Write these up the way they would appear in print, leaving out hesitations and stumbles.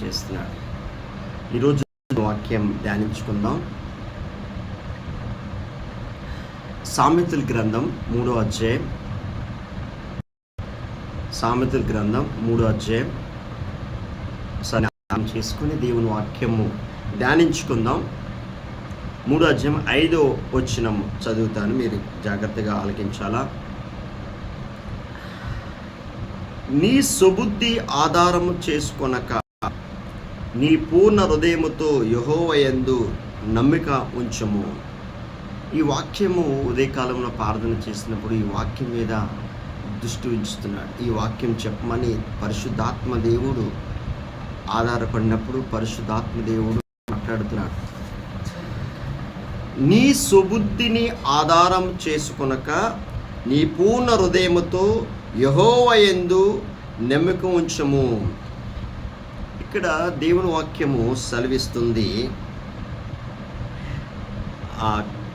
చేస్తున్నాడు. ఈరోజు వాక్యం ధ్యానించుకుందాం. సామెతల గ్రంథం 3వ అధ్యాయం. సామెతల గ్రంథం 3వ అధ్యాయం చేసుకుని దేవుని వాక్యము ధ్యానించుకుందాం. 3వ అధ్యాయం 5వ వచనం చదువుతాను, మీరు జాగ్రత్తగా ఆలకించాలా. నీ సుబుద్ధి ఆధారము చేసుకొనక నీ పూర్ణ హృదయముతో యెహోవా యందు నమ్మిక ఉంచము. ఈ వాక్యము ఉదయకాలంలో ప్రార్థన చేసినప్పుడు ఈ వాక్యం మీద దృష్టి ఉంచుతున్నాడు. ఈ వాక్యం చెప్పమని పరిశుద్ధాత్మ దేవుడు ఆధారపడినప్పుడు పరిశుద్ధాత్మ దేవుడు మాట్లాడుతున్నాడు. నీ సుబుద్ధిని ఆధారం చేసుకొనక నీ పూర్ణ హృదయముతో యెహోవా యందు నమ్మిక ఉంచము. ఇక్కడ దేవుని వాక్యము సెలవిస్తుంది. ఆ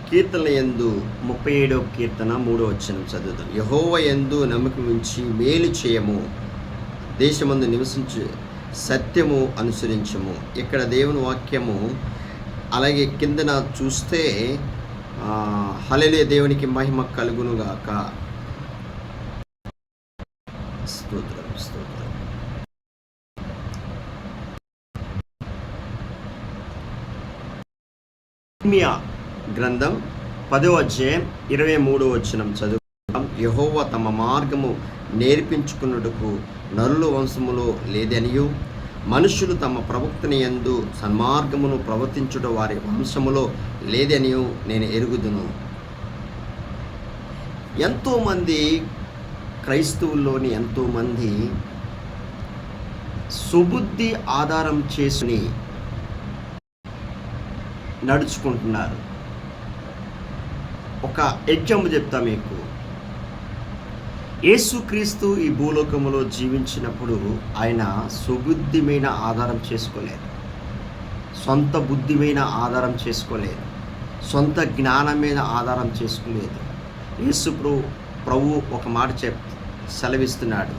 కీర్తన యందు 37వ కీర్తన 3వ వచనం చదువుతాం. యెహోవా యందు నమ్మిక ఉంచి మేలు చేయము, దేశమందు నివసించు సత్యము అనుసరించము. ఇక్కడ దేవుని వాక్యము. అలాగే కిందన చూస్తే హల్లెలూయా, దేవునికి మహిమ కలుగునుగాక. స్తోత్రం స్తోత్రం. ఇర్మీయా గ్రంథం 10వ అధ్యాయం 23వ వచనం చదువుతాం. యెహోవా తమ మార్గము నేర్పించుకున్నట్టుకు నరుల వంశములో లేదనియు, మనుషులు తమ ప్రవక్తని యందు సన్మార్గమును ప్రవర్తించుట వారి వంశములో లేదనియు నేను ఎరుగుదును. ఎంతోమంది క్రైస్తవుల్లోని ఎంతోమంది సుబుద్ధి ఆధారం చేసుకుని నడుచుకుంటున్నారు. ఒక ఎగ్జాంపుల్ చెప్తా మీకు. యేసుక్రీస్తు ఈ భూలోకములో జీవించినప్పుడు ఆయన సుబుద్ధి మీద ఆధారం చేసుకోలేదు, సొంత బుద్ధి మీద ఆధారం చేసుకోలేదు, సొంత జ్ఞానం మీద ఆధారం చేసుకోలేదు. యేసు ప్రభు ఒక మాట సెలవిస్తున్నాడు.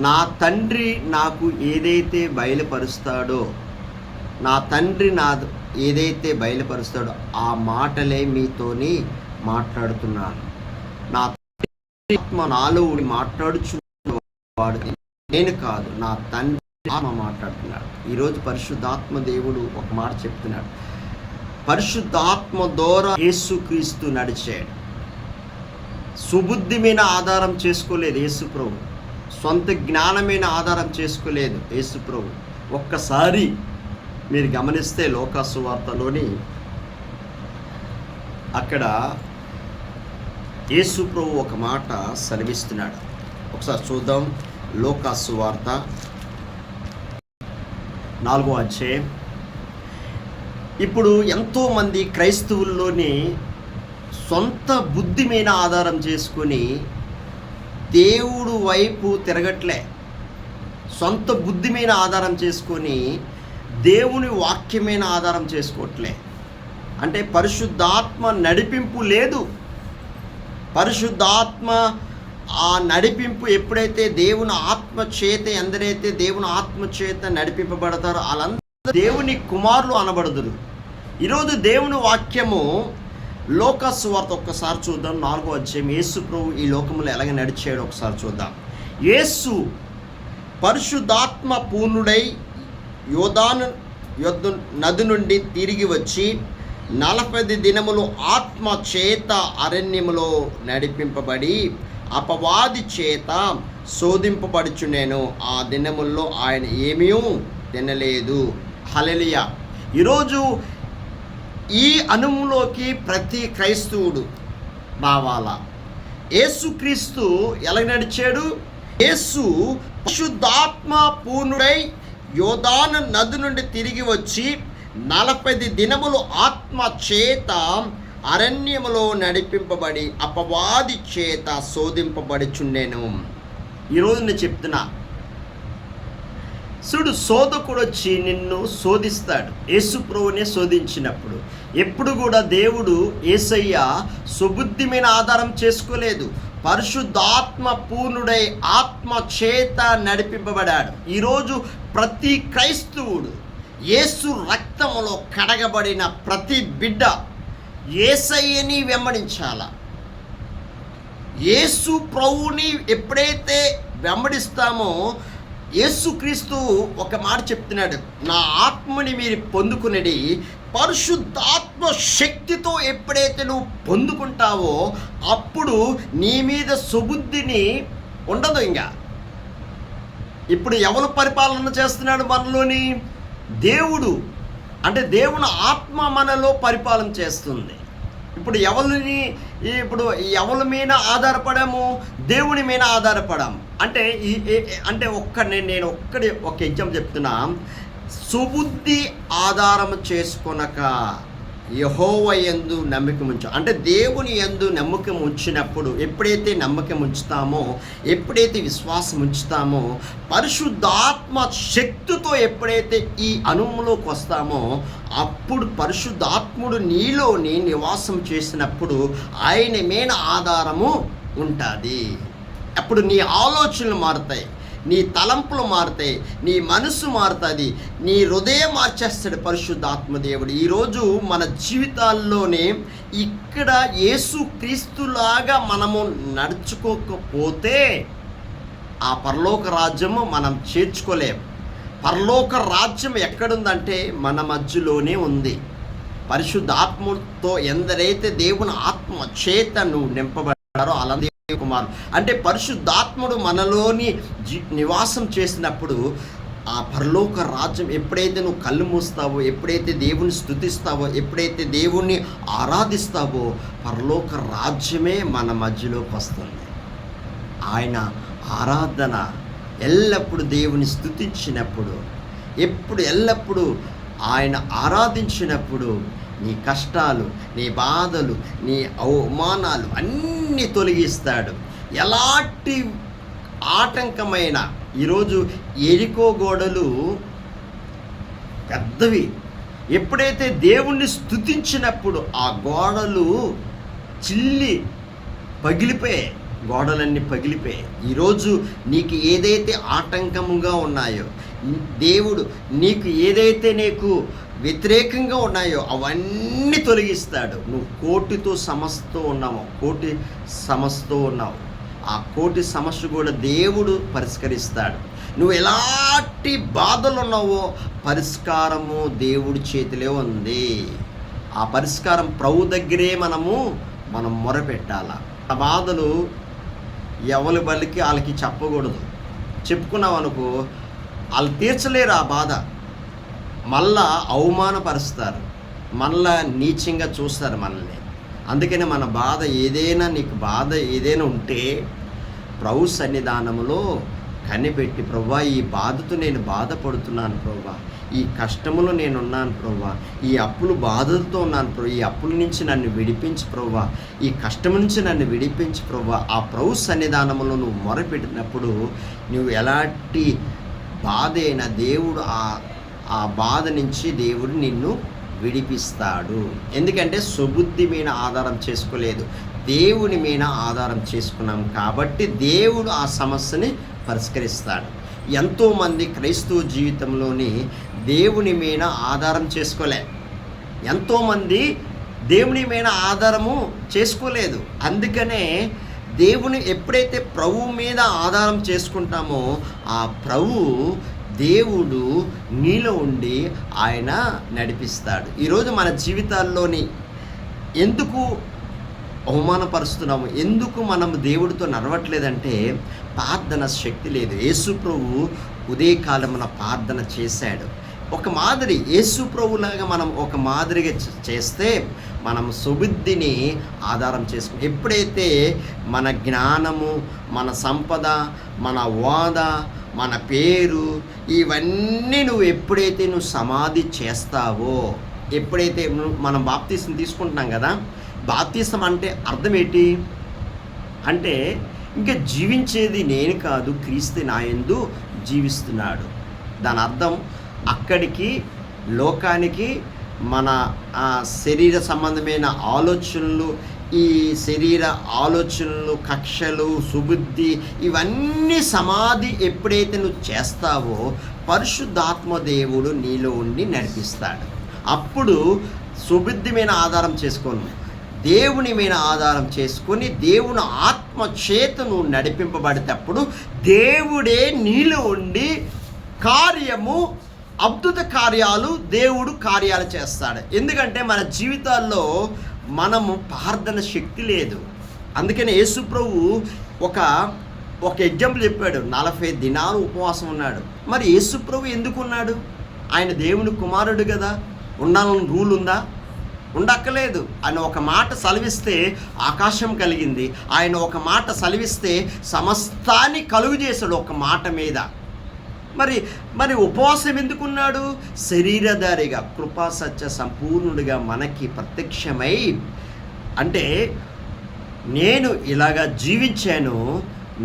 నా తండ్రి నాకు ఏదైతే బయలుపరుస్తాడో, నా తండ్రి ఏదైతే బయలుపరుస్తాడో ఆ మాటలే మీతోని మాట్లాడుతున్నాను. నా ఆత్మ నాలో మాట్లాడుచున్నవాడు నేను కాదు, నా తండ్రి ఆత్మ మాట్లాడుతున్నాడు. ఈరోజు పరిశుద్ధాత్మ దేవుడు ఒక మాట చెప్తున్నాడు. పరిశుద్ధాత్మ ద్వారా యేసుక్రీస్తు నడిచాడు. సుబుద్ధి మీద ఆధారం చేసుకోలేదు యేసు ప్రభు, సొంత జ్ఞానమైన ఆధారం చేసుకోలేదు యేసు ప్రభు. ఒక్కసారి మీరు గమనిస్తే లోకాసు వార్తలోని అక్కడ యేసు ప్రభు ఒక మాట సెలవిస్తున్నాడు. ఒకసారి చూద్దాం. లోకాసు వార్త 4వ అధ్యాయం. ఇప్పుడు ఎంతోమంది క్రైస్తవుల్లోని సొంత బుద్ధి మీద ఆధారం చేసుకొని దేవుడు వైపు తిరగట్లే, సొంత బుద్ధి మీద ఆధారం చేసుకొని దేవుని వాక్యమైన ఆధారం చేసుకోవట్లే. అంటే పరిశుద్ధాత్మ నడిపింపు లేదు. పరిశుద్ధాత్మ ఆ నడిపింపు ఎప్పుడైతే దేవుని ఆత్మ చేత, ఎందరైతే దేవుని ఆత్మ చేత నడిపింపబడతారో వాళ్ళందరూ దేవుని కుమారులు అనబడదురు. ఈరోజు దేవుని వాక్యము లోకాసు వార్త ఒక్కసారి చూద్దాం. 4వ అధ్యాయం. యేసు ప్రభు ఈ లోకంలో ఎలాగ నడిచాడో ఒకసారి చూద్దాం. యేసు పరిశుద్ధాత్మ పూర్ణుడై యోర్దాను నది నుండి తిరిగి వచ్చి 40 దినములు ఆత్మ చేత అరణ్యములో నడిపింపబడి అపవాది చేత శోధింపబడుచుండెను. ఆ దినముల్లో ఆయన ఏమీ తినలేదు. హల్లెలూయా. ఈరోజు ఈ అనుములోకి ప్రతి క్రైస్తవుడు రావాలా. యేసుక్రీస్తు ఎలా నడిచాడు? యేసు పరిశుద్ధాత్మ పూర్ణుడై యోర్దాను నది నుండి తిరిగి వచ్చి 40 దినములు ఆత్మ చేత అరణ్యములో నడిపింపబడి అపవాది చేత శోధింపబడుచుండెను. ఈరోజు నేను చెప్తున్నా, చూడు, శోధకుడు వచ్చి నిన్ను శోధిస్తాడు. యేసు ప్రభువునే శోధించినప్పుడు ఎప్పుడు కూడా దేవుడు యేసయ్య సుబుద్ధి మీద ఆధారం చేసుకోలేదు, పరిశుద్ధాత్మ పూర్ణుడై ఆత్మ చేత నడిపింపబడాడు. ఈరోజు ప్రతి క్రైస్తవుడు, యేసు రక్తములో కడగబడిన ప్రతి బిడ్డ యేసయ్యని వెంబడించాల. యేసు ప్రభువుని ఎప్పుడైతే వెంబడిస్తామో, యేసుక్రీస్తు ఒక మాట చెప్తున్నాడు, నా ఆత్మని మీరు పొందుకునేది పరిశుద్ధాత్మ శక్తితో ఎప్పుడైతే నువ్వు పొందుకుంటావో అప్పుడు నీ మీద సుబుద్ధిని ఉండదు. ఇంకా ఇప్పుడు ఎవరు పరిపాలన చేస్తున్నాడు మనలోని? దేవుడు. అంటే దేవుని ఆత్మ మనలో పరిపాలన చేస్తుంది. ఇప్పుడు ఎవరి మీద ఆధారపడాము? దేవుని మీద ఆధారపడాము. అంటే నేను ఒక ఎగ్జాంపుల్ చెప్తున్నా. సుబుద్ధి ఆధారం చేసుకొనక యెహోవా యందు నమ్మకం ఉంచు. అంటే దేవుని యందు నమ్మకం ఉంచినప్పుడు, ఎప్పుడైతే నమ్మకం ఉంచుతామో, ఎప్పుడైతే విశ్వాసం ఉంచుతామో, పరిశుద్ధాత్మ శక్తితో ఎప్పుడైతే ఈ అనుభవంలోకి వస్తామో అప్పుడు పరిశుద్ధాత్ముడు నీలోని నివాసం చేసినప్పుడు ఆయన మీద ఆధారము ఉంటుంది. అప్పుడు నీ ఆలోచనలు మారుతాయి, నీ తలంపులు మారుతాయి, నీ మనసు మారుతుంది, నీ హృదయం మార్చేస్తాడు పరిశుద్ధాత్మ దేవుడు. ఈరోజు మన జీవితాల్లోనే ఇక్కడ యేసుక్రీస్తులాగా మనము నడుచుకోకపోతే ఆ పరలోక రాజ్యము మనం చేర్చుకోలేం. పరలోక రాజ్యం ఎక్కడుందంటే మన మధ్యలోనే ఉంది. పరిశుద్ధాత్మతో ఎందరైతే దేవుని ఆత్మ చేత నువ్వు నింపబడ్డారో అలా కుమారు అంటే పరిశుద్ధాత్ముడు మనలోని నివాసం చేసినప్పుడు ఆ పరలోక రాజ్యం ఎప్పుడైతే నువ్వు కళ్ళు మూస్తావో, ఎప్పుడైతే దేవుని స్తుతిస్తావో, ఎప్పుడైతే దేవుణ్ణి ఆరాధిస్తావో పరలోక రాజ్యమే మన మధ్యలోకి వస్తుంది. ఆయన ఆరాధన ఎల్లప్పుడూ దేవుని స్తుతించినప్పుడు, ఎల్లప్పుడూ ఆయన ఆరాధించినప్పుడు నీ కష్టాలు, నీ బాధలు, నీ అవమానాలు అన్నీ తొలగిస్తాడు. ఎలాంటి ఆటంకమైన ఈరోజు ఎరికో గోడలు పెద్దవి, ఎప్పుడైతే దేవుణ్ణి స్తుతించినప్పుడు ఆ గోడలు పగిలిపోయాయి, గోడలన్నీ పగిలిపోయాయి. ఈరోజు నీకు ఏదైతే ఆటంకముగా ఉన్నాయో, దేవుడు నీకు వ్యతిరేకంగా ఉన్నాయో అవన్నీ తొలగిస్తాడు. నువ్వు కోటి సమస్యతో ఉన్నావు, ఆ కోటి సమస్య కూడా దేవుడు పరిష్కరిస్తాడు. నువ్వు ఎలాంటి బాధలు ఉన్నావో పరిష్కారము దేవుడి చేతిలో ఉంది. ఆ పరిష్కారం ప్రభు దగ్గరే మనం మొరపెట్టాల. ఆ బాధలు ఎవరి బలికి వాళ్ళకి చెప్పకూడదు. చెప్పుకున్నావు అనుకో, వాళ్ళు తీర్చలేరు ఆ బాధ, మళ్ళా అవమానపరుస్తారు, మళ్ళా నీచంగా చూస్తారు మనల్ని. అందుకని మన బాధ నీకు బాధ ఏదైనా ఉంటే ప్రభు సన్నిధానంలో కనిపెట్టి, ప్రభువా ఈ బాధతో నేను బాధపడుతున్నాను ప్రభువా, ఈ కష్టములో నేనున్నాను ప్రభువా, ఈ అప్పులు బాధలతో ఉన్నాను ప్రభు, ఈ అప్పుల నుంచి నన్ను విడిపించి ప్రభువా, ఈ కష్టం నుంచి నన్ను విడిపించి ప్రభువా. ఆ ప్రభు సన్నిధానంలో నువ్వు మొరపెట్టినప్పుడు నువ్వు ఎలాంటి బాధ అయినా దేవుడు ఆ బాధ నుంచి దేవుడు నిన్ను విడిపిస్తాడు. ఎందుకంటే సుబుద్ధి మీద ఆధారం చేసుకోలేదు, దేవుని మీద ఆధారం చేసుకున్నాం కాబట్టి దేవుడు ఆ సమస్యని పరిష్కరిస్తాడు. ఎంతోమంది క్రైస్తవ జీవితంలోని దేవుని మీద ఆధారం చేసుకోలే, ఎంతోమంది దేవుని మీద ఆధారము చేసుకోలేదు. అందుకనే దేవుని ఎప్పుడైతే ప్రభువు మీద ఆధారం చేసుకుంటామో ఆ దేవుడు నీలో ఉండి ఆయన నడిపిస్తాడు. ఈరోజు మన జీవితాల్లోని ఎందుకు అవమానపరుస్తున్నాము, ఎందుకు మనం దేవుడితో నడవట్లేదంటే ప్రార్థన శక్తి లేదు. యేసు ప్రభు ఉదయకాలమున ప్రార్థన చేశాడు. ఒక మాదిరి యేసు ప్రభులాగా మనం ఒక మాదిరిగా చేస్తే మనం సుబుద్ధిని ఆధారం చేసుకుని, ఎప్పుడైతే మన జ్ఞానము, మన సంపద, మన హోదా, మన పేరు ఇవన్నీ ఎప్పుడైతే సమాధి చేస్తావో, ఎప్పుడైతే మనం బాప్తీసం తీసుకుంటున్నాం కదా, బాప్తీసం అంటే అర్థం ఏంటి అంటే ఇంకా జీవించేది నేను కాదు, క్రీస్తు నా యందు జీవిస్తున్నాడు. దాని అర్థం అక్కడికి లోకానికి మన శరీర సంబంధమైన ఆలోచనలు ఈ శరీర ఆలోచనలు, కక్షలు, సుబుద్ధి ఇవన్నీ సమాధి ఎప్పుడైతే నువ్వు చేస్తావో పరిశుద్ధాత్మ దేవుడు నీలో ఉండి నడిపిస్తాడు. అప్పుడు సుబుద్ధి మీద ఆధారం చేసుకోను, దేవుని మీద ఆధారం చేసుకొని దేవుని ఆత్మ చేత నువ్వు నడిపింపబడేటప్పుడు దేవుడే నీలో ఉండి అద్భుత కార్యాలు దేవుడు కార్యాలు చేస్తాడు. ఎందుకంటే మన జీవితాల్లో మనము ప్రార్థన శక్తి లేదు. అందుకని యేసు ప్రభు ఒక ఎగ్జాంపుల్ చెప్పాడు. 40 దినాలు ఉపవాసం ఉన్నాడు. మరి యేసు ప్రభు ఎందుకు ఉన్నాడు? ఆయన దేవుని కుమారుడు కదా, ఉండాలని రూల్ ఉందా? ఉండక్కలేదు. ఆయన ఒక మాట సెలవిస్తే ఆకాశం కలిగింది. ఆయన ఒక మాట సెలవిస్తే సమస్తాన్ని కలుగు చేశాడు ఒక మాట మీద. మరి ఉపవాసం ఎందుకున్నాడు? శరీరధారిగా కృపా సత్య సంపూర్ణుడిగా మనకి ప్రత్యక్షమై, అంటే నేను ఇలాగా జీవించాను,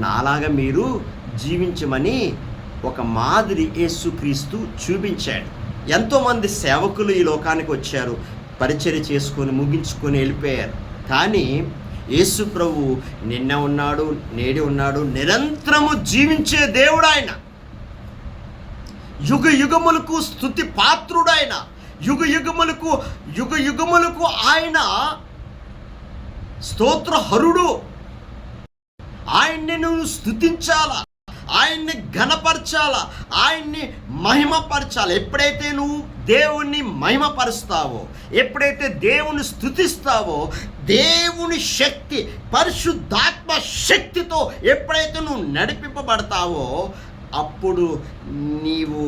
నాలాగా మీరు జీవించమని ఒక మాదిరి యేసుక్రీస్తు చూపించాడు. ఎంతోమంది సేవకులు ఈ లోకానికి వచ్చారు, పరిచర్య చేసుకొని ముగించుకొని వెళ్ళిపోయారు. కానీ యేసు ప్రభు నిన్న ఉన్నాడు, నేడు ఉన్నాడు, నిరంతరము జీవించే దేవుడు ఆయన. యుగ యుగములకు స్తుతి పాత్రుడైన, యుగ యుగములకు ఆయన స్తోత్రహరుడు. ఆయన్ని నువ్వు స్తుతించాలా, ఆయన్ని ఘనపరచాలా, ఆయన్ని మహిమపరచాలి. ఎప్పుడైతే నువ్వు దేవుణ్ణి మహిమపరుస్తావో, ఎప్పుడైతే దేవుని స్తుతిస్తావో, దేవుని శక్తి పరిశుద్ధాత్మ శక్తితో ఎప్పుడైతే నువ్వు నడిపింపబడతావో అప్పుడు నీవు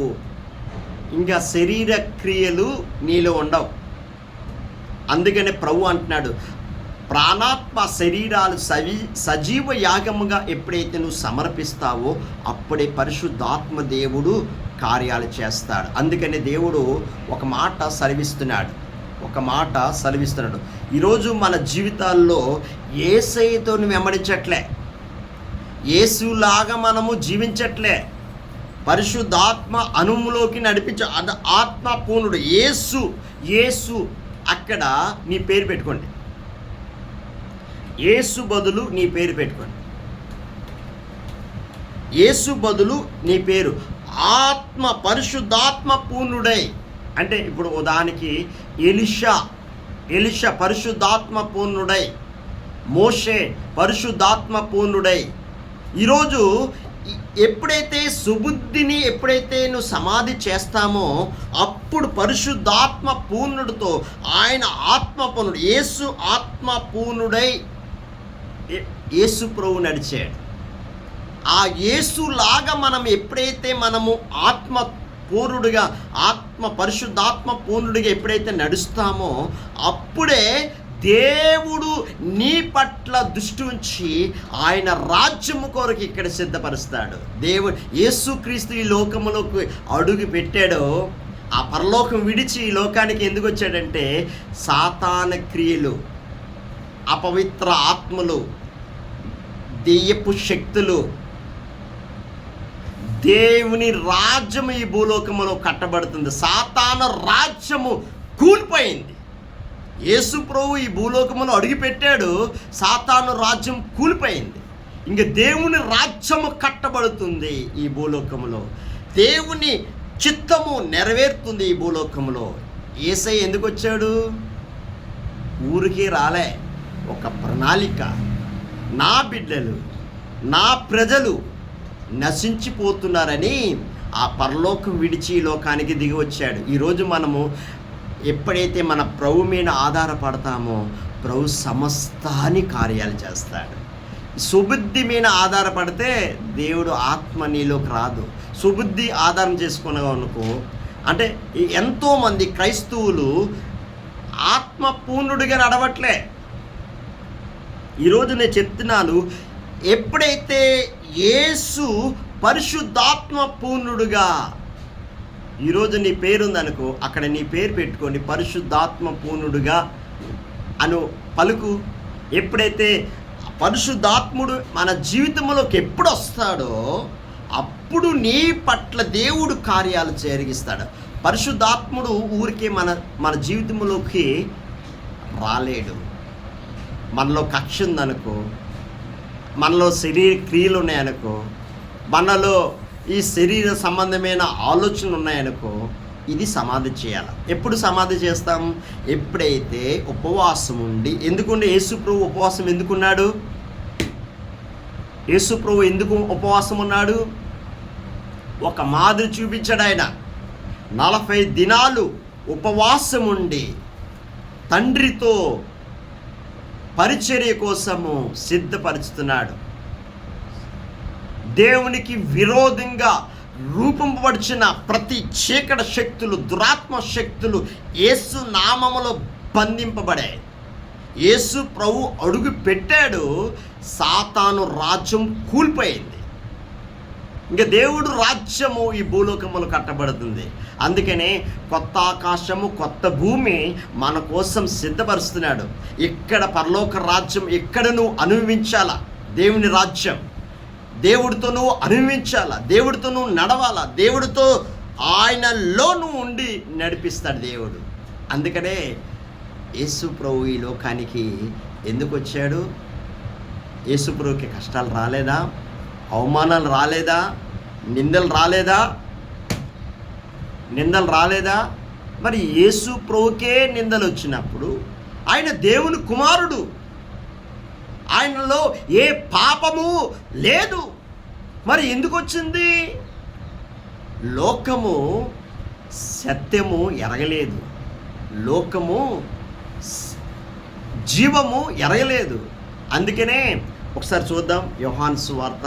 ఇంకా శరీర క్రియలు నీలో ఉండవు. అందుకనే ప్రభు అంటున్నాడు, ప్రాణాత్మ శరీరాలు సజీవ యాగముగా ఎప్పుడైతే నువ్వు సమర్పిస్తావో అప్పుడే పరిశుద్ధాత్మ దేవుడు కార్యాలు చేస్తాడు. అందుకని దేవుడు ఒక మాట సెలవిస్తున్నాడు. ఈరోజు మన జీవితాల్లో యేసయ్యతో వెంబడించట్లే, యేసులాగా మనము జీవించట్లే. పరిశుద్ధాత్మ అనుములోకి నడిపించ ఆత్మ పూర్ణుడు యేసు. అక్కడ నీ పేరు పెట్టుకోండి, యేసు బదులు నీ పేరు పెట్టుకోండి. యేసు బదులు నీ పేరు ఆత్మ, పరిశుద్ధాత్మ పూర్ణుడై. అంటే ఇప్పుడు ఉదాహరణకి ఎలీషా పరిశుద్ధాత్మ పూర్ణుడై, మోషే పరిశుద్ధాత్మ పూర్ణుడై. ఈరోజు ఎప్పుడైతే సుబుద్ధిని ఎప్పుడైతే నువ్వు సమాధి చేస్తామో అప్పుడు పరిశుద్ధాత్మ పూర్ణుడితో ఆయన ఆత్మ పూర్ణుడు, యేసు ఆత్మ పూర్ణుడై యేసు ప్రభు నడిచాడు. ఆ యేసులాగా మనం ఎప్పుడైతే మనము ఆత్మ పూర్ణుడిగా, పరిశుద్ధాత్మ పూర్ణుడిగా ఎప్పుడైతే నడుస్తామో అప్పుడే దేవుడు నీ పట్ల దృష్టి ఉంచి ఆయన రాజ్యము కొరకు ఇక్కడ సిద్ధపరుస్తాడు. దేవుడు యేసుక్రీస్తు ఈ లోకములోకి అడుగు పెట్టాడో, ఆ పరలోకం విడిచి ఈ లోకానికి ఎందుకు వచ్చాడంటే సాతాన క్రియలు, అపవిత్ర ఆత్మలు, దెయ్యపు శక్తులు, దేవుని రాజ్యము ఈ భూలోకములో కట్టబడుతుంది. సాతాన రాజ్యము కూలిపోయింది. యేసు ప్రభు ఈ భూలోకములో అడుగుపెట్టాడు, సాతాను రాజ్యం కూలిపోయింది. ఇంక దేవుని రాజ్యము కట్టబడుతుంది ఈ భూలోకములో, దేవుని చిత్తము నెరవేరుతుంది ఈ భూలోకములో. యేసయ్య ఎందుకు వచ్చాడు? ఊరికే రాలే, ఒక ప్రణాళిక. నా బిడ్డలు, నా ప్రజలు నశించిపోతున్నారని ఆ పరలోకం విడిచి ఈ లోకానికి దిగి వచ్చాడు. ఈరోజు మనము ఎప్పుడైతే మన ప్రభు మీద ఆధారపడతామో ప్రభు సమస్తాన్ని కార్యాలు చేస్తాడు. సుబుద్ధి మీద ఆధారపడితే దేవుడు ఆత్మ నీలోకి రాదు. సుబుద్ధి ఆధారం చేసుకున్నావు అనుకో, అంటే ఎంతోమంది క్రైస్తవులు ఆత్మ పూర్ణుడిగా నడవట్లే. ఈరోజు నేను చెప్తున్నాను, ఎప్పుడైతే యేసు పరిశుద్ధాత్మ పూర్ణుడుగా, ఈరోజు నీ పేరుందనుకో, అక్కడ నీ పేరు పెట్టుకోండి, పరిశుద్ధాత్మ పూర్ణుడుగా అను పలుకు. ఎప్పుడైతే పరిశుద్ధాత్ముడు మన జీవితంలోకి ఎప్పుడు వస్తాడో అప్పుడు నీ పట్ల దేవుడు కార్యాలు జరిగిస్తాడు. పరిశుద్ధాత్ముడు ఊరికే మన జీవితంలోకి రాలేడు. మనలో కక్ష ఉందనుకో, మనలో శరీర క్రియలు ఉన్నాయనుకో, మనలో ఈ శరీర సంబంధమైన ఆలోచనలు ఉన్నాయనుకో, ఇది సమాధి చేయాలి. ఎప్పుడు సమాధి చేస్తాం? ఎప్పుడైతే ఉపవాసం ఉండి. ఎందుకంటే యేసుప్రభు ఉపవాసం ఎందుకున్నాడు? యేసుప్రభు ఎందుకు ఉపవాసం ఉన్నాడు? ఒక మాదిరి చూపించాడు. ఆయన 40 దినాలు ఉపవాసం ఉండి తండ్రితో పరిచర్య కోసము సిద్ధపరుచుతున్నాడు. దేవునికి విరోధంగా రూపొందబడిన ప్రతి చీకటి శక్తులు, దురాత్మ శక్తులు యేసు నామములో బంధింపబడాయి. యేసు ప్రభు అడుగు పెట్టాడు, సాతాను రాజ్యం కూలిపోయింది. ఇంకా దేవుడు రాజ్యము ఈ భూలోకములు కట్టబడుతుంది. అందుకనే కొత్త ఆకాశము, కొత్త భూమి మన కోసం సిద్ధపరుస్తున్నాడు. ఇక్కడ పరలోక రాజ్యం, ఇక్కడ నువ్వు అనుభవించాలా దేవుని రాజ్యం. దేవుడితో నువ్వు అనుభవించాలా, దేవుడితో నువ్వు నడవాలా, దేవుడితో ఆయనలో నువ్వు ఉండి నడిపిస్తాడు దేవుడు. అందుకనే యేసు ప్రభు ఈ లోకానికి ఎందుకు వచ్చాడు? యేసు ప్రభుకి కష్టాలు రాలేదా? అవమానాలు రాలేదా? నిందలు రాలేదా? మరి యేసు ప్రభుకే నిందలు వచ్చినప్పుడు ఆయన దేవుని కుమారుడు, ఆయనలో ఏ పాపము లేదు. మరి ఎందుకు వచ్చింది? లోకము సత్యము ఎరగలేదు, లోకము జీవము ఎరగలేదు. అందుకనే ఒకసారి చూద్దాం యోహాను సువార్త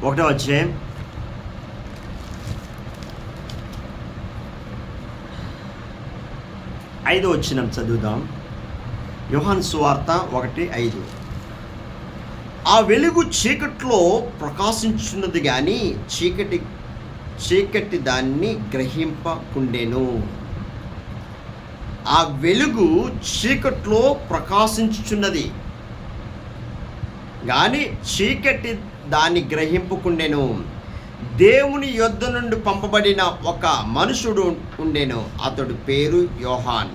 1వ అధ్యాయం 5వ వచనం చదువుదాం. యోహాను సువార్త 1:5. ఆ వెలుగు చీకట్లో ప్రకాశించున్నది కానీ చీకటి దాన్ని గ్రహింపకుండెను. ఆ వెలుగు చీకట్లో ప్రకాశించుచున్నది కానీ చీకటి దాన్ని గ్రహింపకుండెను. దేవుని యొద్ద నుండి పంపబడిన ఒక మనుషుడు ఉండెను, అతడు పేరు యోహాన్.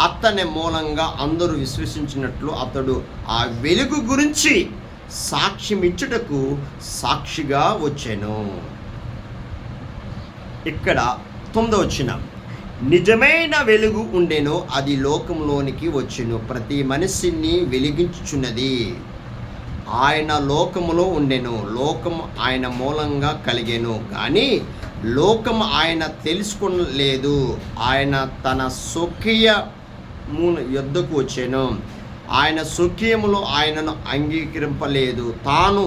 అతని మూలంగా అందరూ విశ్వసించినట్లు అతడు ఆ వెలుగు గురించి సాక్ష్యం ఇచ్చుటకు సాక్షిగా వచ్చెను. ఇక్కడ 9వ వచనం. నిజమైన వెలుగు ఉండెను, అది లోకంలోనికి వచ్చెను, ప్రతి మనిషిని వెలిగించుచున్నది. ఆయన లోకములో ఉండెను, లోకము ఆయన మూలంగా కలిగెను, కానీ లోకము ఆయన తెలుసుకోలేదు. ఆయన తన స్వకీయము యొద్దకు వచ్చెను, ఆయన స్వకీయములో ఆయనను అంగీకరింపలేదు. తాను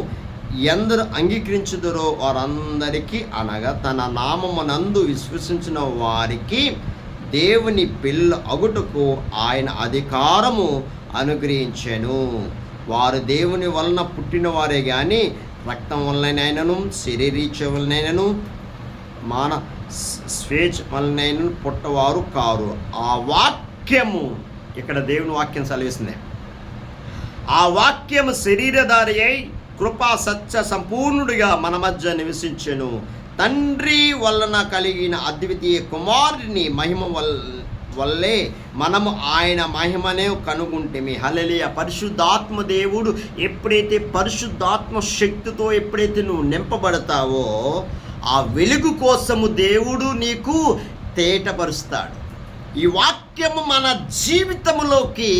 ఎందరు అంగీకరించుదరో వారందరికీ, అనగా తన నామమునందు విశ్వసించిన వారికి దేవుని పిల్ల అగుటకు ఆయన అధికారము అనుగ్రహించెను. వారు దేవుని వలన పుట్టిన వారే కానీ రక్తం వలనైనను, శరీరీచ్ఛ వలనైనను, మాన స్వేచ్ఛ వలనైనను పుట్టవారు కారు. ఆ వాక్యము, ఇక్కడ దేవుని వాక్యం సెలవిస్తుంది, ఆ వాక్యము శరీరధారి అయి కృపా సత్య సంపూర్ణుడిగా మన మధ్య నివసించెను. తండ్రి వలన కలిగిన అద్వితీయ కుమారుని మహిమ వల్లే మనము ఆయన మహిమనే కనుగొంటిమి. హల్లెలూయా. పరిశుద్ధాత్మ దేవుడు ఎప్పుడైతే పరిశుద్ధాత్మ శక్తితో ఎప్పుడైతే నువ్వు నింపబడతావో ఆ వెలుగు కోసము దేవుడు నీకు తేటపరుస్తాడు. ఈ వాక్యము మన జీవితంలోకి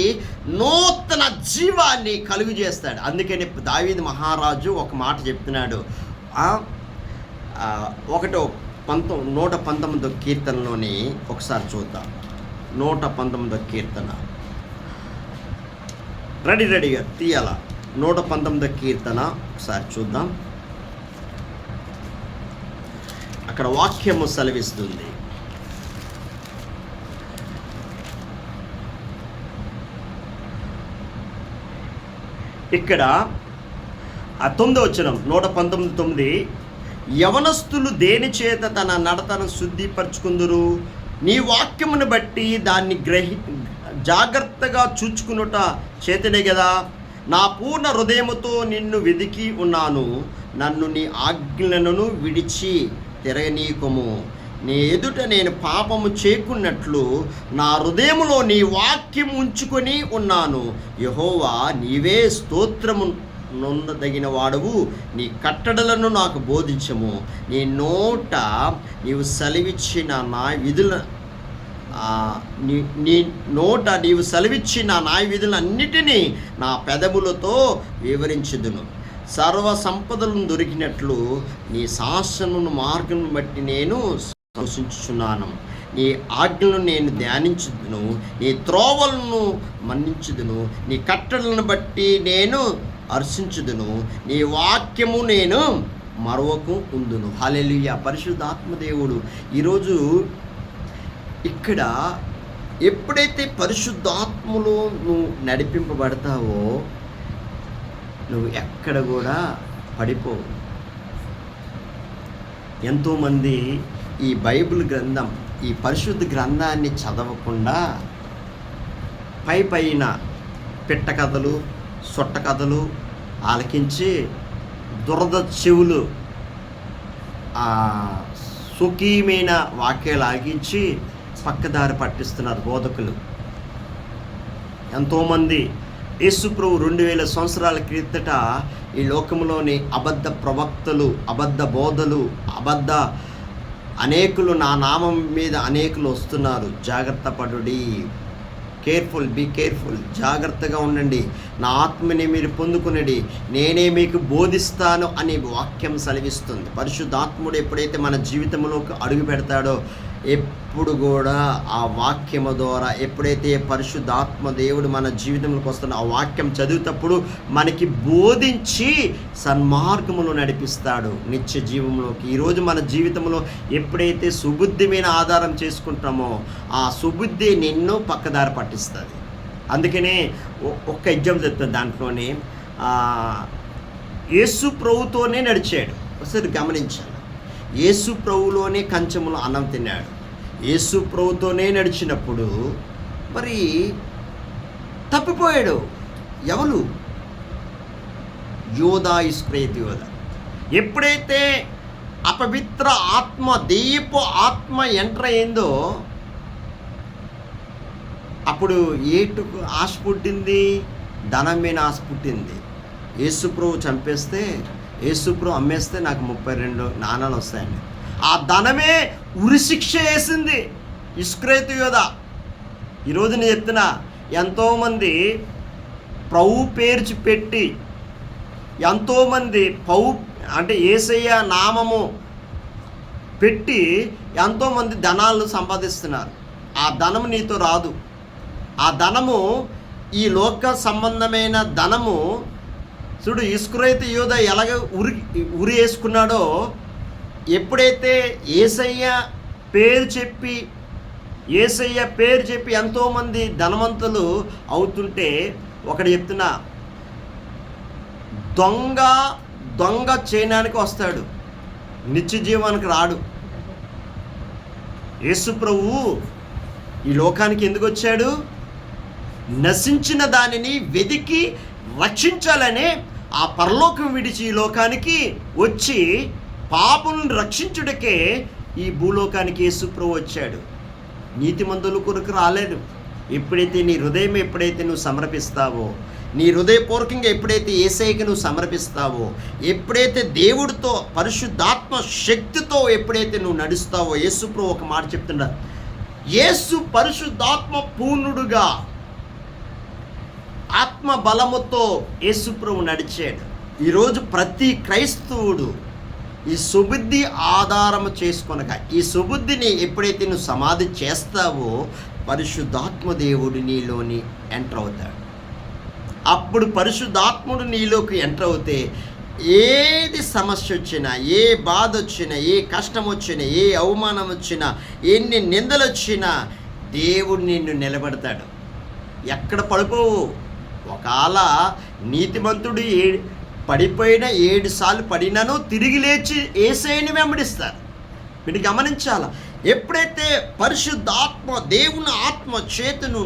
నూతన జీవాన్ని కలుగు చేస్తాడు. అందుకని దావీదు మహారాజు ఒక మాట చెప్తున్నాడు. 119వ కీర్తనలోని ఒకసారి చూద్దాం. 119వ కీర్తన రెడీగా తీయాల. 119వ కీర్తన ఒకసారి చూద్దాం. అక్కడ వాక్యము సెలవిస్తుంది. ఇక్కడ 9వ వచనం 119:9. యవనస్తులు దేని చేత తన నడతను శుద్ధిపరచుకుందురు? నీ వాక్యమును బట్టి దాన్ని జాగ్రత్తగా చూచుకునుట చేతనే కదా. నా పూర్ణ హృదయముతో నిన్ను వెదికి ఉన్నాను, నన్ను నీ ఆజ్ఞలను విడిచి తిరగనీయకుము. నీ ఎదుట నేను పాపము చేయకున్నట్లు నా హృదయములో నీ వాక్యం ఉంచుకొని ఉన్నాను. యెహోవా, నీవే స్తోత్రము నొందదగిన వాడవు. నీ కట్టడలను నాకు బోధించము. నీ నోట నీవు సెలవిచ్చిన నా విధుల నీ నోట నీవు సెలవిచ్చిన నా విధులన్నిటినీ నా పెదవులతో వివరించుదును. సర్వ సంపదలను దొరికినట్లు నీ శాసనమును మార్గం బట్టి నేను సంతోషించుచున్నాను. నీ ఆజ్ఞలను నేను ధ్యానించుదును. నీ త్రోవలను మన్నించుదును. నీ కట్టడలను బట్టి నేను హర్షించుదును. నీ వాక్యము నేను మరొక ఉందును. హల్లెలూయా. పరిశుద్ధాత్మదేవుడు ఈరోజు ఇక్కడ ఎప్పుడైతే పరిశుద్ధాత్మలో నువ్వు నడిపింపబడతావో నువ్వు ఎక్కడ కూడా పడిపోవు. ఎంతోమంది ఈ బైబిల్ గ్రంథం, ఈ పరిశుద్ధ గ్రంథాన్ని చదవకుండా పైన పిట్ట కథలు, సొట్ట కథలు ఆలకించి దురద చెవులు సుఖీమైన వాక్యాలు ఆగించి పక్కదారి పట్టిస్తున్నారు బోధకులు. ఎంతోమంది యేసుప్రభు 2000 సంవత్సరాల క్రితట ఈ లోకంలోని అబద్ధ ప్రవక్తలు, అబద్ధ బోధలు, అనేకులు నా నామం మీద అనేకులు వస్తున్నారు. జాగ్రత్త పడుడి. Careful, be careful. జాగ్రత్తగా ఉండండి. నా ఆత్మని మీరు పొందుకునండి, నేనే మీకు బోధిస్తాను అనే వాక్యం సెలవిస్తుంది. పరిశుద్ధాత్ముడు ఎప్పుడైతే మన జీవితంలోకి అడుగు పెడతాడో ఎప్పుడు కూడా ఆ వాక్యము ద్వారా, ఎప్పుడైతే పరిశుద్ధాత్మ దేవుడు మన జీవితంలోకి వస్తున్న ఆ వాక్యం చదివేటప్పుడు మనకి బోధించి సన్మార్గములో నడిపిస్తాడు నిత్య జీవంలోకి. ఈరోజు మన జీవితంలో ఎప్పుడైతే సుబుద్ధి మీద ఆధారం చేసుకుంటామో ఆ సుబుద్ధి నిన్ను పక్కదారి పట్టిస్తుంది. అందుకనే ఒక్క ఎగ్జాంపుల్ చెప్తాను. దాంట్లోనే యేసు ప్రభుతోనే నడిచాడు. ఒకసారి గమనించాలి. యేసు ప్రభులోనే కంచములో అన్నం తిన్నాడు. యేసు ప్రభుతోనే నడిచినప్పుడు మరి తప్పిపోయాడు. ఎవరు? యోధా, ఇస్కరియోతు యోధా. ఎప్పుడైతే అపవిత్ర ఆత్మ, దెయ్యపు ఆత్మ ఎంటర్ అయిందో అప్పుడు ఏటుకు ఆశ పుట్టింది, ధనం మీద ఆశ పుట్టింది. యేసు ప్రభు చంపేస్తే, యేసుప్రభు అమ్మేస్తే నాకు 32 నాణాలు వస్తాయండి. ఆ ధనమే ఉరిశిక్ష వేసింది ఇస్కరియోతు యోధా. ఈరోజు నేను చెప్తున్నా, ఎంతోమంది ప్రభు పేరు పెట్టి, ఎంతోమంది అంటే యేసయ్య నామము పెట్టి ఎంతోమంది ధనాలను సంపాదిస్తున్నారు. ఆ ధనము నీతో రాదు. ఆ ధనము ఈ లోక సంబంధమైన ధనము. చూడు, ఇస్కరియోతు యోధా ఎలాగ ఉరి వేసుకున్నాడో, ఎప్పుడైతే యేసయ్య పేరు చెప్పి ఎంతోమంది ధనవంతులు అవుతుంటే, ఒకటి చెప్తున్నా, దొంగ చేయడానికి వస్తాడు, నిత్య జీవానికి రాడు. యేసు ప్రభువు ఈ లోకానికి ఎందుకు వచ్చాడు? నశించిన దానిని వెదికి రక్షించాలనే ఆ పరలోకం విడిచి ఈ లోకానికి వచ్చి పాపులను రక్షించుటకే ఈ భూలోకానికి యేసు ప్రభువు వచ్చాడు. నీతిమంతుల కొరకు రాలేదు. ఎప్పుడైతే నీ హృదయం నువ్వు సమర్పిస్తావో, నీ హృదయపూర్వకంగా ఎప్పుడైతే యేసయ్యకి నువ్వు సమర్పిస్తావో, ఎప్పుడైతే దేవుడితో పరిశుద్ధాత్మ శక్తితో ఎప్పుడైతే నువ్వు నడుస్తావో, యేసు ప్రభు ఒక మాట చెప్తున్నారు, యేసు పరిశుద్ధాత్మ పూర్ణుడుగా ఆత్మ బలముతో యేసు ప్రభు నడిచాడు. ఈరోజు ప్రతి క్రైస్తవుడు ఈ సుబుద్ధి ఆధారము చేసుకొనక, ఈ సుబుద్ధిని ఎప్పుడైతే నువ్వు సమాధి చేస్తావో పరిశుద్ధాత్మ దేవుడు నీలోని ఎంటర్ అవుతాడు. అప్పుడు పరిశుద్ధాత్ముడు నీలోకి ఎంటర్ అవుతే ఏది సమస్య వచ్చినా, ఏ బాధ వచ్చినా, ఏ కష్టం వచ్చినా, ఏ అవమానం వచ్చినా, ఎన్ని నిందలు వచ్చినా దేవుడు నిన్ను నిలబెడతాడు. ఎక్కడ పడిపోవు. ఒకవేళ నీతిమంతుడు పడిపోయిన 7 సార్లు పడినాను తిరిగి లేచి యేసయ్యని వెంబడిస్తారు. మీరు గమనించాలా, ఎప్పుడైతే పరిశుద్ధాత్మ దేవుని ఆత్మ చేతును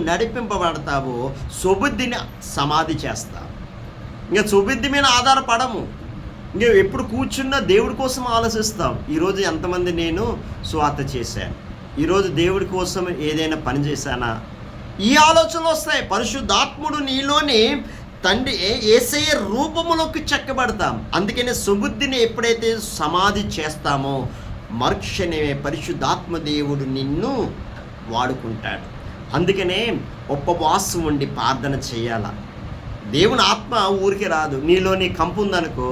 ఇంకా ఎప్పుడు కూర్చున్నా దేవుడి కోసం ఆలోచిస్తాం. ఈరోజు ఎంతమంది నేను సువార్త చేశాను, ఈరోజు దేవుడి కోసం ఏదైనా పని చేశానా, ఈ ఆలోచనలు వస్తాయి. పరిశుద్ధాత్ముడు నీలోని తండ్రి యేసయ్య రూపములోకి చెక్కబడతాం. అందుకనే సుబుద్ధిని ఎప్పుడైతే సమాధి చేస్తామో మరుక్షణమే పరిశుద్ధాత్మ దేవుడు నిన్ను వాడుకుంటాడు. అందుకనే ఉపవాసం ఉండి ప్రార్థన చేయాల. దేవుని ఆత్మ ఊరికి రాదు. నీలోని కంపు ఉందనుకో,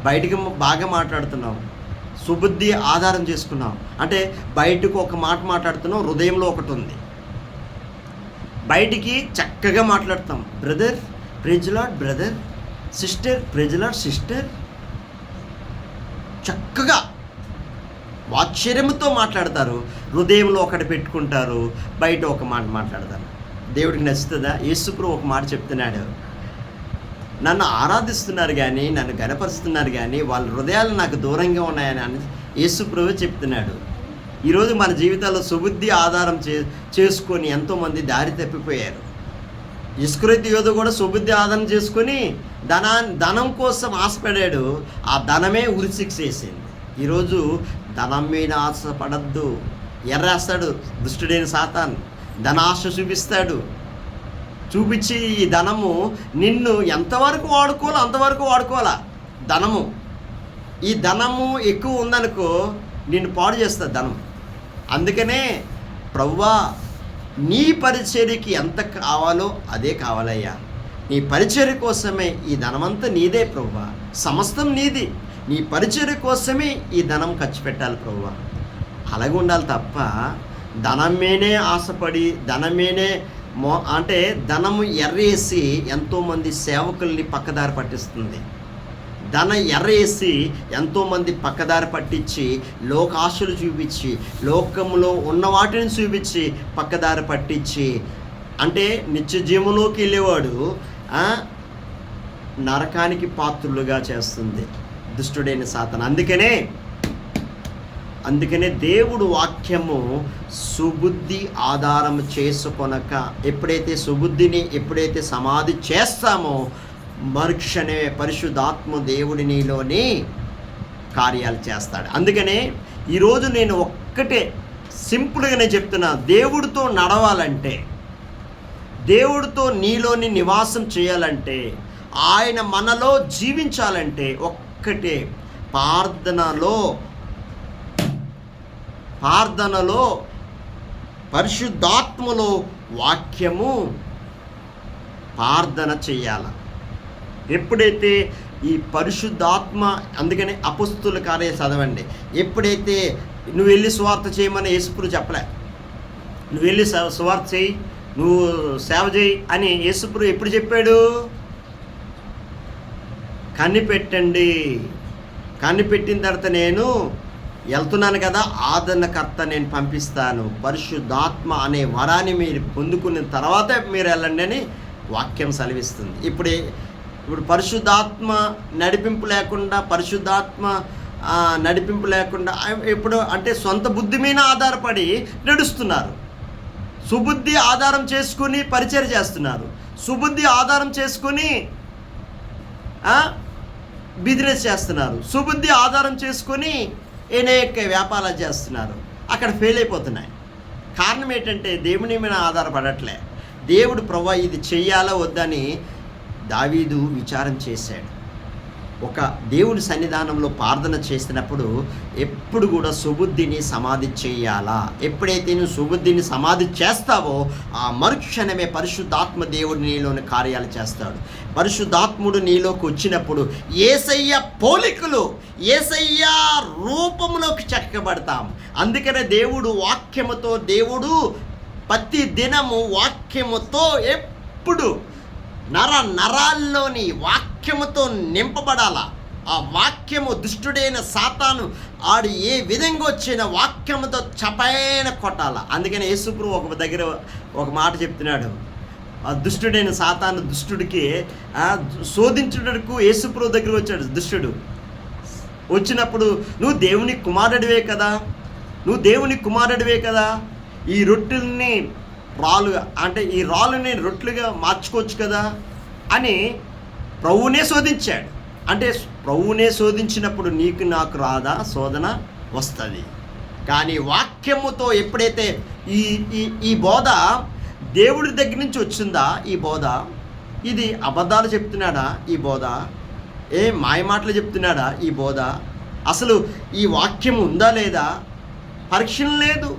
బయటికి బాగా మాట్లాడుతున్నావు, సుబుద్ధి ఆధారం చేసుకున్నావు అంటే బయటకు ఒక మాట మాట్లాడుతున్నావు, హృదయంలో ఒకటి ఉంది. బయటికి చక్కగా మాట్లాడతాం, brother praise lord brother, sister praise lord sister, చక్కగా వాత్సల్యంతో మాట్లాడతారు. హృదయంలో ఒకటి పెట్టుకుంటారు, బయట ఒక మాట మాట్లాడతారు. దేవుడికి నచ్చుతుందా? యేసుప్రభు ఒక మాట చెప్తున్నాడు, నన్ను ఆరాధిస్తున్నారు కానీ, నన్ను గణపరుస్తున్నారు కానీ వాళ్ళ హృదయాలు నాకు దూరంగా ఉన్నాయని అని యేసుప్రభు చెప్తున్నాడు. ఈరోజు మన జీవితాల్లో సుబుద్ధి ఆధారం చేసుకొని ఎంతోమంది దారి తప్పిపోయారు. ఇస్కరియోతు యోధ కూడా సుబుద్ధి ఆధారం చేసుకొని ధనం కోసం ఆశపడాడు. ఆ ధనమే ఉరిశిక్ష వేసింది. ఈరోజు ధనం మీద ఆశపడద్దు. ఎర్రేస్తాడు దుష్టుడైన సాతాను, ధనాశ చూపించి ఈ ధనము నిన్ను ఎంతవరకు వాడుకోవాలో అంతవరకు వాడుకోవాలా. ఈ ధనము ఎక్కువ ఉందనుకో నిన్ను పాడు చేస్తుంది ధనం. అందుకనే ప్రభువా నీ పరిచర్యకి ఎంత కావాలో అదే కావాలయ్యా, నీ పరిచర్య కోసమే ఈ ధనమంతా నీదే ప్రభువా, సమస్తం నీది, నీ పరిచర్య కోసమే ఈ ధనం ఖర్చు పెట్టాలి ప్రభువా. అలాగే ఉండాలి తప్ప ధనం మీదే ఆశపడి ధనమేనే అంటే ధనము ఎర్రేసి ఎంతోమంది సేవకుల్ని పక్కదారి పట్టిస్తుంది. ఎర్రేసి ఎంతోమంది పక్కదారి పట్టించి లోకాశలు చూపించి లోకంలో ఉన్న వాటిని చూపించి పక్కదారి పట్టించి అంటే నిత్య జీవంలోకి వెళ్ళేవాడు నరకానికి పాత్రులుగా చేస్తుంది దుష్టుడైన సాతాను. అందుకనే దేవుడు వాక్యము సుబుద్ధి ఆధారం చేసుకొనక ఎప్పుడైతే సమాధి చేస్తామో మరుక్షణమే పరిశుద్ధాత్మ దేవుడి నీలోని కార్యాలు చేస్తాడు. అందుకనే ఈరోజు నేను ఒక్కటే సింపుల్గానే చెప్తున్నా, దేవుడితో నడవాలంటే, దేవుడితో నీలోని నివాసం చేయాలంటే, ఆయన మనలో జీవించాలంటే ఒక్కటే ప్రార్థనలో పరిశుద్ధాత్మలో వాక్యము ప్రార్థన చేయాల. ఎప్పుడైతే ఈ పరిశుద్ధాత్మ, అందుకని అపొస్తలుల కార్యాలు చదవండి. ఎప్పుడైతే నువ్వు వెళ్ళి సువార్త చేయమని యేసుప్రభు చెప్పలే, నువ్వు వెళ్ళి సువార్త చేయి, నువ్వు సేవ చేయి అని యేసుప్రభు ఎప్పుడు చెప్పాడు? కనిపెట్టండి, కనిపెట్టిన తర్వాత నేను వెళ్తున్నాను కదా, ఆదరణకర్త నేను పంపిస్తాను, పరిశుద్ధాత్మ అనే వరాన్ని మీరు పొందుకున్న తర్వాతే మీరు వెళ్ళండి అని వాక్యం సెలవిస్తుంది. ఇప్పుడు పరిశుద్ధాత్మ నడిపింపు లేకుండా ఇప్పుడు అంటే సొంత బుద్ధి మీద ఆధారపడి నడుస్తున్నారు. సుబుద్ధి ఆధారం చేసుకుని పరిచర్య చేస్తున్నారు, సుబుద్ధి ఆధారం చేసుకుని బిజినెస్ చేస్తున్నారు, సుబుద్ధి ఆధారం చేసుకొని అనేక వ్యాపారాలు చేస్తున్నారు. అక్కడ ఫెయిల్ అయిపోతున్నాయి. కారణం ఏంటంటే దేవుని మీద ఆధారపడట్లే. దేవుడు ప్రభువా ఇది చెయ్యాలా వద్దని దావీదు విచారం చేశాడు. ఒక దేవుని సన్నిధానంలో ప్రార్థన చేసినప్పుడు ఎప్పుడు కూడా సుబుద్ధిని సమాధి చేయాలా. ఎప్పుడైతే నువ్వు సుబుద్ధిని సమాధి చేస్తావో ఆ మరుక్షణమే పరిశుద్ధాత్మ దేవుడు నీలోని కార్యాలు చేస్తాడు. పరిశుద్ధాత్ముడు నీలోకి వచ్చినప్పుడు యేసయ్య పోలికలు, యేసయ్య రూపంలోకి చెక్కబడతాం. అందుకనే దేవుడు వాక్యముతో, దేవుడు ప్రతి దినము వాక్యముతో ఎప్పుడు నరాల్లోని వాక్యముతో నింపబడాల. ఆ వాక్యము దుష్టుడైన సాతాను ఆడు ఏ విధంగా వచ్చిన వాక్యముతో చపైన కొట్టాల. అందుకని యేసుప్రభు ఒక దగ్గర ఒక మాట చెప్తున్నాడు, ఆ దుష్టుడైన సాతాను దుష్టుడికి శోధించుటకు యేసుప్రభు దగ్గర వచ్చాడు. దుష్టుడు వచ్చినప్పుడు నువ్వు దేవుని కుమారుడివే కదా, ఈ రొట్టెల్ని రాళ్ళుగా అంటే ఈ రాళ్ళని రొట్టెలుగా మార్చుకోవచ్చు కదా అని ప్రభువునే శోధించాడు. అంటే ప్రభువునే శోధించినప్పుడు నీకు నాకు రాదా శోధన? వస్తుంది. కానీ వాక్యముతో ఎప్పుడైతే ఈ ఈ ఈ బోధ దేవుడి దగ్గర నుంచి వచ్చిందా, ఈ బోధ ఇది అబద్ధాలు చెప్తున్నాడా, ఈ బోధ మాయ మాటలు చెప్తున్నాడా, ఈ బోధ అసలు ఈ వాక్యం ఉందా లేదా పరీక్షణ లేదు.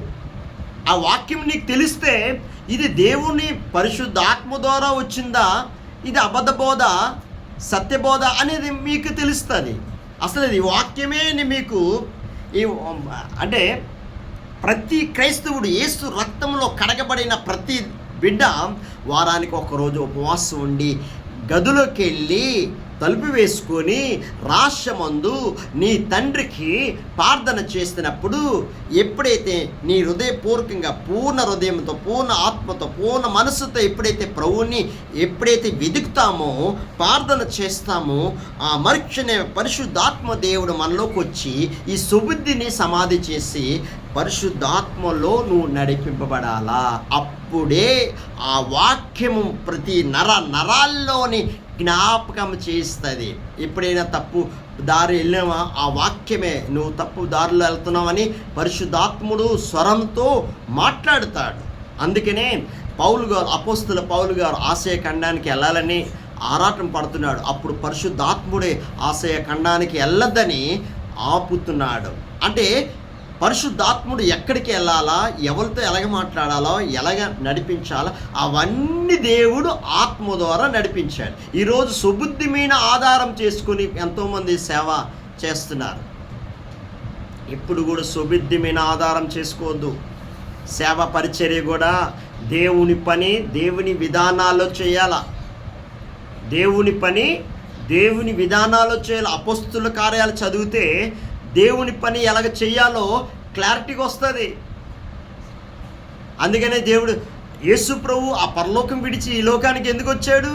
ఆ వాక్యం నీకు తెలిస్తే ఇది దేవుని పరిశుద్ధాత్మ ద్వారా వచ్చిందా, ఇది అబద్ధ బోధ సత్యబోధ అనేది మీకు తెలుస్తుంది. అసలు ఇది వాక్యమే మీకు ఈ అంటే ప్రతి క్రైస్తవుడు యేసు రక్తంలో కడగబడిన ప్రతి బిడ్డ వారానికి ఒకరోజు ఉపవాసం ఉండి గదిలోకి వెళ్ళి తలుపు వేసుకొని రాష్ట్రమందు నీ తండ్రికి ప్రార్థన చేసినప్పుడు ఎప్పుడైతే నీ హృదయపూర్వకంగా పూర్ణ హృదయంతో పూర్ణ ఆత్మతో పూర్ణ మనసుతో ఎప్పుడైతే ప్రభువుని ఎప్పుడైతే వెతుకుతామో ప్రార్థన చేస్తామో ఆ మరుక్షణే పరిశుద్ధాత్మ దేవుడు మనలోకి వచ్చి ఈ సుబుద్ధిని సమాధి చేసి పరిశుద్ధాత్మలో నువ్వు నడిపింపబడాలా. అప్పుడే ఆ వాక్యము ప్రతి నరాల్లోని జ్ఞాపకం చేస్తుంది. ఎప్పుడైనా తప్పు దారి వెళ్ళామా ఆ వాక్యమే నువ్వు తప్పు దారిలో వెళ్తున్నావని పరిశుద్ధాత్ముడు స్వరంతో మాట్లాడుతాడు. అందుకనే అపోస్తల పౌలు గారు ఆసియా ఖండానికి వెళ్ళాలని ఆరాటం పడుతున్నాడు. అప్పుడు పరిశుద్ధాత్ముడే ఆసియా ఖండానికి వెళ్ళొద్దని ఆపుతున్నాడు. అంటే పరిశుద్ధాత్ముడు ఎక్కడికి వెళ్ళాలా, ఎవరితో ఎలాగ మాట్లాడాలో, ఎలాగ నడిపించాలో అవన్నీ దేవుడు ఆత్మ ద్వారా నడిపించాడు. ఈరోజు సుబుద్ధి మీద ఆధారం చేసుకుని ఎంతోమంది సేవ చేస్తున్నారు. ఇప్పుడు కూడా సుబుద్ధి మీద ఆధారం చేసుకోవద్దు. సేవ పరిచర్య కూడా దేవుని పని దేవుని విధానాల్లో చేయాల. దేవుని పని దేవుని విధానాల్లో చేయాలి. అపోస్తుల కార్యాలు చదివితే దేవుని పని ఎలాగ చేయాలో క్లారిటీగా వస్తుంది. అందుకనే దేవుడు యేసు ప్రభు ఆ పరలోకం విడిచి ఈ లోకానికి ఎందుకు వచ్చాడు?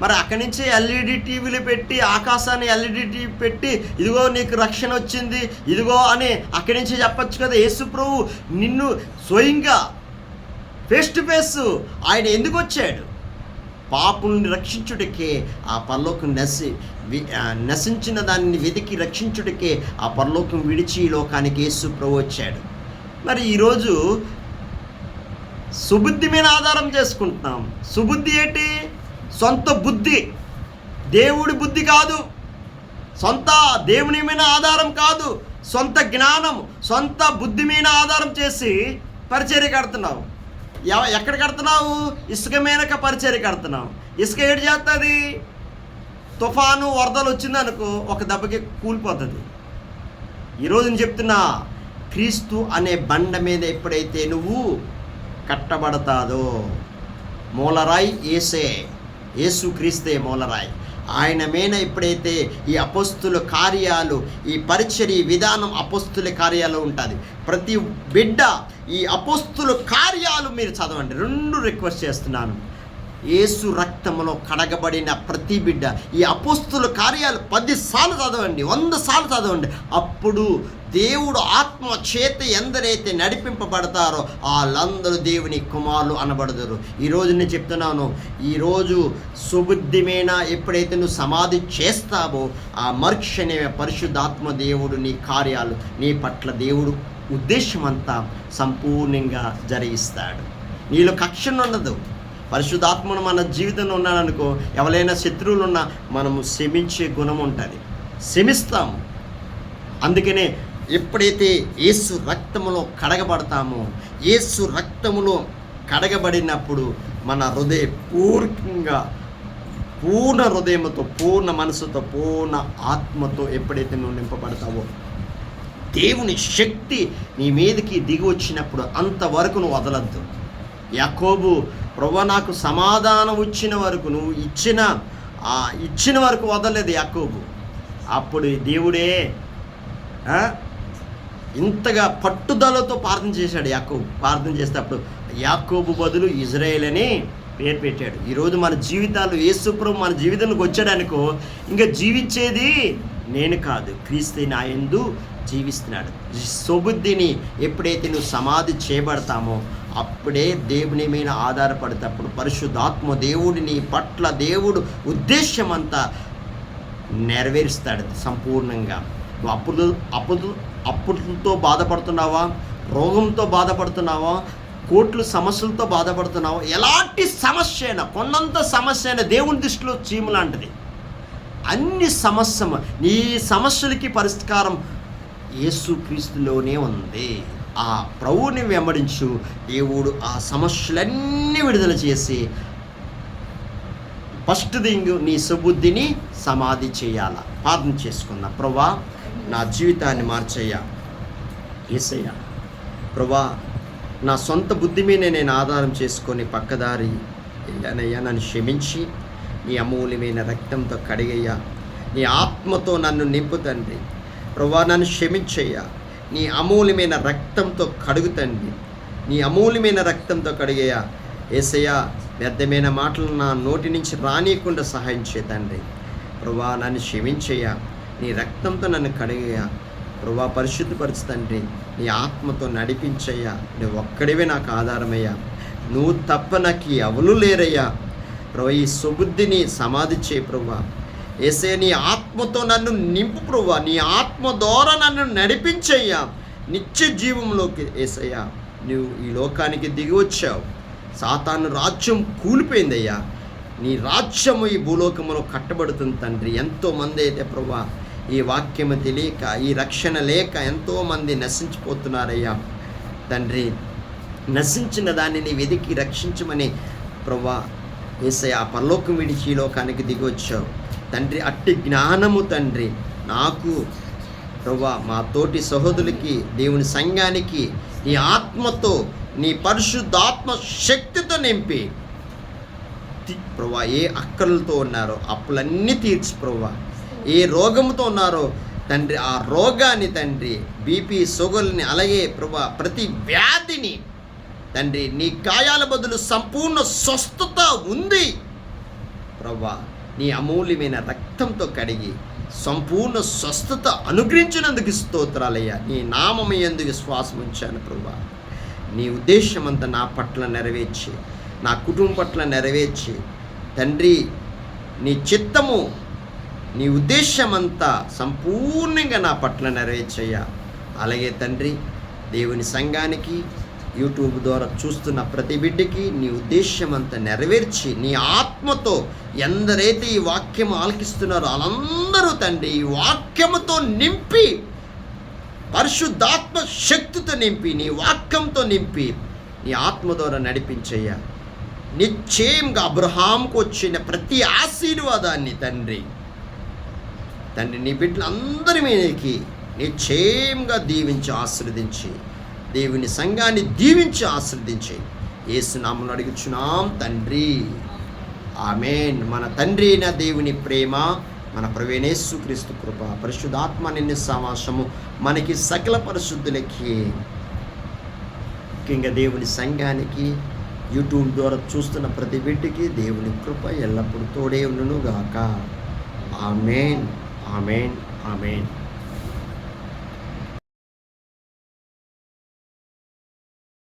మరి అక్కడి నుంచి ఎల్ఈడి టీవీలు పెట్టి ఆకాశాన్ని ఎల్ఈడి టీవీ పెట్టి ఇదిగో నీకు రక్షణ వచ్చింది ఇదిగో అని అక్కడి నుంచి చెప్పచ్చు కదా. యేసు ప్రభు నిన్ను స్వయంగా ఫేస్ టు ఫేస్ ఆయన ఎందుకు వచ్చాడు? పాపుల్ని రక్షించుటకే ఆ పరలోకం నశించిన దాన్ని వెతికి రక్షించుటకే ఆ పరలోకం విడిచి ఈ లోకానికి యేసు ప్రభు వచ్చాడు. మరి ఈరోజు సుబుద్ధి మీద ఆధారం చేసుకుంటున్నాం. సుబుద్ధి ఏంటి? సొంత బుద్ధి, దేవుడి బుద్ధి కాదు. సొంత దేవుని మీద ఆధారం కాదు, సొంత జ్ఞానం సొంత బుద్ధి మీద ఆధారం చేసి పరిచర్య కడుతున్నావు. ఎక్కడ కడుతున్నావు? ఇసుక మీదక పరిచర్య కడుతున్నావు. ఇసుక ఏడు చేస్తుంది? తుఫాను వరదలు వచ్చిందనుకో ఒక దెబ్బకి కూలిపోతుంది. ఈరోజు నేను చెప్తున్నా, క్రీస్తు అనే బండ మీద ఎప్పుడైతే నువ్వు కట్టబడతాదో, మూలరాయి యేసు క్రీస్తే మూలరాయి. ఆయన మీద ఎప్పుడైతే ఈ అపోస్తుల కార్యాలు ఈ పరిచర్య విధానం అపోస్తుల కార్యాలు ఉంటుంది. ప్రతి బిడ్డ ఈ అపోస్తుల కార్యాలు మీరు చదవండి. 2 రిక్వెస్ట్ చేస్తున్నాను. యేసు రక్తంలో కడగబడిన ప్రతి బిడ్డ ఈ అపోస్తుల కార్యాలు 10 సార్లు చదవండి, 100 సార్లు చదవండి. అప్పుడు దేవుడు ఆత్మ చేత ఎందరైతే నడిపింపబడతారో వాళ్ళందరూ దేవుని కుమారులు అనబడతారు. ఈరోజు నేను చెప్తున్నాను, ఈరోజు సుబుద్ధిమైన ఎప్పుడైతే నువ్వు సమాధి చేస్తావో ఆ మరుక్షణే పరిశుద్ధాత్మ దేవుడు నీ కార్యాలు నీ పట్ల దేవుడు ఉద్దేశం అంతా సంపూర్ణంగా జరిగిస్తాడు. నీలో కక్షణ ఉండదు. పరిశుద్ధాత్మను మన జీవితంలో ఉన్నాడనుకో, ఎవరైనా శత్రువులు ఉన్నా మనము క్షమించే గుణం ఉంటుంది, క్షమిస్తాము. అందుకనే ఎప్పుడైతే యేసు రక్తములో కడగబడతామో, యేసు రక్తములో కడగబడినప్పుడు మన హృదయపూర్వకంగా పూర్ణ హృదయంతో పూర్ణ మనసుతో పూర్ణ ఆత్మతో ఎప్పుడైతే నువ్వు నింపబడతావో దేవుని శక్తి నీ మీదకి దిగి వచ్చినప్పుడు అంతవరకు నువ్వు వదలద్దు. యాకోబు, ప్రభువా నాకు సమాధానం ఇచ్చిన వరకు, నువ్వు ఇచ్చిన వరకు వదలలేదు యాకోబు. అప్పుడు దేవుడే ఇంతగా పట్టుదలతో ప్రార్థన చేశాడు. ప్రార్థన చేస్తే అప్పుడు యాకోబు బదులు ఇజ్రాయేల్ అని పేరు పెట్టాడు. ఈరోజు మన జీవితాలు యేసు ప్రభు మన జీవితంలోకి వచ్చాడనుకో, ఇంకా జీవించేది నేను కాదు, క్రీస్తు నా యందు జీవిస్తున్నాడు. సుబుద్ధిని ఎప్పుడైతే నువ్వు సమాధి చేయబడతామో అప్పుడే దేవుని మీద ఆధారపడేటప్పుడు పరిశుద్ధాత్మ దేవుడి నీ పట్ల దేవుడు ఉద్దేశం అంతా నెరవేరుస్తాడు సంపూర్ణంగా. నువ్వు అప్పులతో బాధపడుతున్నావా, రోగంతో బాధపడుతున్నావా, కోట్లు సమస్యలతో బాధపడుతున్నావా, ఎలాంటి సమస్య అయినా, కొండంత సమస్య అయినా దేవుని దృష్టిలో చీము లాంటిది. అన్ని నీ సమస్యలకి పరిష్కారం యేసుక్రీస్తులోనే ఉంది. ఆ ప్రభువుని వెంబడించు. దేవుడు ఆ సమస్యలన్నీ విడుదల చేసి ఫస్ట్ థింగ్ నీ సుబుద్ధిని సమాధి చేయాలా. ప్రార్థన చేసుకుందాం. ప్రభువా, నా జీవితాన్ని మార్చయ్యా. యేసయ్యా, ప్రభువా, నా సొంత బుద్ధి మీద నేను ఆధారం చేసుకొని పక్కదారి వెళ్ళానయ్యా. నన్ను క్షమించి నీ అమూల్యమైన రక్తంతో కడిగయ్యా. నీ ఆత్మతో నన్ను నింపు తండ్రి. ప్రభువా, నన్ను క్షమించయ్యా. నీ అమూల్యమైన రక్తంతో కడుగు తండ్రి. నీ అమూల్యమైన రక్తంతో కడిగయ్యా. యేసయ్యా, వ్యర్థమైన మాటలు నా నోటి నుంచి రానియకుండా సహాయం చేయ తండ్రి. ప్రభువా, నన్ను క్షమించయ్యా. నీ రక్తంతో నన్ను కడిగయ్యా. ప్రభువా, పరిశుద్ధపరచు తండ్రి. నీ ఆత్మతో నడిపించయ్యా. నువ్వు ఒక్కడివే నాకు ఆధారమయ్యా. నువ్వు తప్ప నాకు ఎవరు లేరయ్యా. ప్రభువా, ఈ సుబుద్ధిని సమాధి చేయి ప్రభువా. యేసయ్య, నీ ఆత్మతో నన్ను నింపు ప్రభువా. నీ ఆత్మ ద్వారా నన్ను నడిపించయ్యా నిత్య జీవంలోకి. యేసయ్య, నువ్వు ఈ లోకానికి దిగి వచ్చావు. సాతాను రాజ్యం కూలిపోయిందయ్యా. నీ రాజ్యము ఈ భూలోకములో కట్టబడుతుంది తండ్రి. ఎంతోమంది అయితే ప్రభువా ఈ వాక్యము తెలియక, ఈ రక్షణ లేక ఎంతోమంది నశించిపోతున్నారయ్యా తండ్రి. నశించిన దాన్ని నీ వెదికి రక్షించమని ప్రభువా యేసయ్య పరలోకం విడిచి ఈ లోకానికి దిగి వచ్చావు తండ్రి. అట్టి జ్ఞానము తండ్రి నాకు ప్రభువా, మా తోటి సహోదరులకి, దేవుని సంఘానికి నీ ఆత్మతో, నీ పరిశుద్ధాత్మ శక్తితో నింపి ప్రభువా, ఏ అక్కలతో ఉన్నారో అప్పులన్నీ తీర్చి ప్రభువా, ఏ రోగంతో ఉన్నారో తండ్రి ఆ రోగాన్ని తండ్రి, బీపీ, షుగర్ని, అలాగే ప్రభువా ప్రతి వ్యాధిని తండ్రి నీ గాయాల బదులు సంపూర్ణ స్వస్థత ఉంది ప్రభువా. నీ అమూల్యమైన రక్తంతో కడిగి సంపూర్ణ స్వస్థత అనుగ్రహించినందుకు స్తోత్రాలయ్యా. నీ నామము యందు విశ్వాసం ఉంచాను ప్రభువా. నీ ఉద్దేశం అంతా నా పట్ల నెరవేర్చి, నా కుటుంబం పట్ల నెరవేర్చి తండ్రి, నీ చిత్తము, నీ ఉద్దేశం అంతా సంపూర్ణంగా నా పట్ల నెరవేర్చయ్యా. అలాగే తండ్రి, దేవుని సంఘానికి, యూట్యూబ్ ద్వారా చూస్తున్న ప్రతి బిడ్డకి నీ ఉద్దేశం అంతా నెరవేర్చి, నీ ఆత్మతో ఎందరైతే ఈ వాక్యం ఆలకిస్తున్నారో వాళ్ళందరూ తండ్రి ఈ వాక్యముతో నింపి, పరిశుద్ధాత్మ శక్తితో నింపి, నీ వాక్యంతో నింపి, నీ ఆత్మ ద్వారా నడిపించయ్యా. నిశ్చయంగా అబ్రహాంకు వచ్చిన ప్రతి ఆశీర్వాదాన్ని తండ్రి నీ బిడ్డలందరి మీదకి నిశ్చయంగా దీవించి ఆశీర్వదించి, దేవుని సంఘాన్ని దీవించి ఆశీర్వదించి యేసు నామములో అడుగుచున్నాం తండ్రి, ఆమేన్. మన తండ్రి అయిన దేవుని ప్రేమ, మన ప్రభువైన యేసుక్రీస్తు కృప, పరిశుద్ధాత్మ నిన్ను సమాసము మనకి సకల పరిశుద్ధులకి, ముఖ్యంగా దేవుని సంఘానికి, యూట్యూబ్ ద్వారా చూస్తున్న ప్రతి బిడ్డకి దేవుని కృప ఎల్లప్పుడూ తోడే ఉండును గాక. ఆమేన్, ఆమేన్, ఆమేన్.